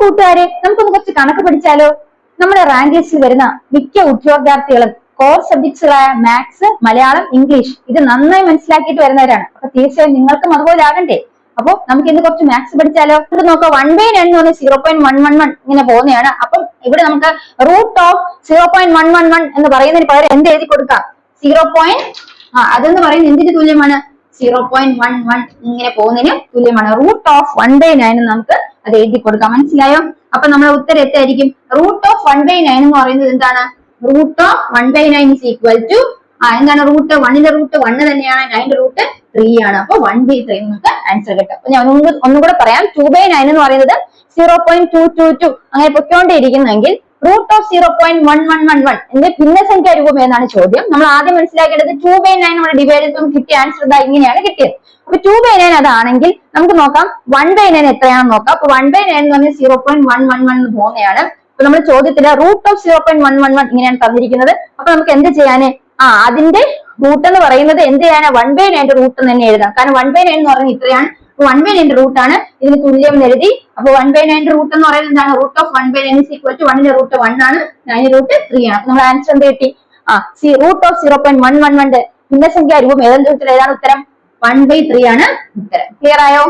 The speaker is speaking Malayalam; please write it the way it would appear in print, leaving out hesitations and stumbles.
കൂട്ടുകാരെ നമുക്കൊന്ന് കുറച്ച് കണക്ക് പഠിച്ചാലോ. നമ്മുടെ റാങ്ക് ലിസ്റ്റിൽ വരുന്ന മിക്ക ഉദ്യോഗാർത്ഥികളും കോർ സബ്ജക്ട്സുകളായ മാത്സ്, മലയാളം, ഇംഗ്ലീഷ് ഇത് നന്നായി മനസ്സിലാക്കിയിട്ട് വരുന്നവരാണ്. അപ്പൊ തീർച്ചയായും നിങ്ങൾക്കും അതുപോലെ ആകണ്ടേ. അപ്പൊ നമുക്ക് ഇന്ന് കുറച്ച് മാത്സ് പഠിച്ചാലോ. നമുക്ക് നോക്കാം 1/9 എന്ന് പറഞ്ഞാൽ 0.111 ഇങ്ങനെ പോകുന്നതാണ്. അപ്പം ഇവിടെ നമുക്ക് റൂട്ട് ഓഫ് 0.111 എന്ന് പറയുന്നതിന് പകരം എന്ത് എഴുതി കൊടുക്കാം? 0. അതെന്ന് പറയുന്നത് എന്തിന് തുല്യമാണ്? 0.11 ഇങ്ങനെ പോകുന്നതിന് തുല്യമാണ്. റൂട്ട് ഓഫ് 1/9 നമുക്ക് അത് എഴുതി കൊടുക്കാം. മനസ്സിലായോ? അപ്പൊ നമ്മുടെ ഉത്തരം എത്തായിരിക്കും? റൂട്ട് ഓഫ് 1/9 എന്ന് പറയുന്നത് എന്താണ്? Root of 1/9 is equal to എന്താണ്? റൂട്ട് 1ന്റെ റൂട്ട് 1 തന്നെയാണ്, 9ന്റെ റൂട്ട് 3 ആണ്. അപ്പൊ 1/3 നമുക്ക് ആൻസർ കിട്ടും. അപ്പൊ ഞാൻ ഒന്നും കൂടെ പറയാം. 2/9 എന്ന് പറയുന്നത് 0.222 അങ്ങനെ പൊയ്ക്കൊണ്ടേയിരിക്കുന്നെങ്കിൽ റൂട്ട് ഓഫ് 0.1111 എന്റെ ഭിന്നസംഖ്യ രൂപം എന്നാണ് ചോദ്യം. നമ്മൾ ആദ്യം മനസ്സിലാക്കേണ്ടത് 2/9 ഡിവൈഡ് ചെയ്തപ്പോൾ കിട്ടിയ ആൻസർ ഇതാ ഇങ്ങനെയാണ് കിട്ടിയത്. അപ്പൊ 2/9 അതാണെങ്കിൽ നമുക്ക് നോക്കാം 1/9 എത്രയാണെന്ന് നോക്കാം. അപ്പൊ 1/9 എന്ന് പറഞ്ഞാൽ 0.111 എന്ന് പോകുന്നതാണ്. അപ്പൊ നമ്മൾ ചോദ്യത്തില് റൂട്ട് ഓഫ് 0.111 ഇങ്ങനെയാണ് തന്നിരിക്കുന്നത്. അപ്പൊ നമുക്ക് എന്ത് ചെയ്യാന്? അതിന്റെ റൂട്ട് എന്ന് പറയുന്നത് എന്ത് ചെയ്യാനാ? 1/9 റൂട്ട് തന്നെ എഴുതാം. കാരണം 1/9 എന്ന് പറയുന്നത് ഇത്രയാണ്. 1/9 റൂട്ട് ആണ് ഇതിന് തുല്യം എന്ന് എഴുതി. അപ്പൊ 1/9 റൂട്ട് എന്ന് പറയുന്നത് എന്താണ്? Root of 1/9 is equal to 1ന്റെ റൂട്ട് 1 ആണ്, 9ന്റെ റൂട്ട് 3 ആണ്. നമ്മൾ ആൻസർ എന്ത് കിട്ടി? റൂട്ട് ഓഫ് 0.111 ഭിന്നസംഖ്യ രൂപം ഏതെങ്കിലും ഉത്തരം ഏതാണ് ഉത്തരം? 1/3 ആണ് ഉത്തരം. ക്ലിയർ ആയോ?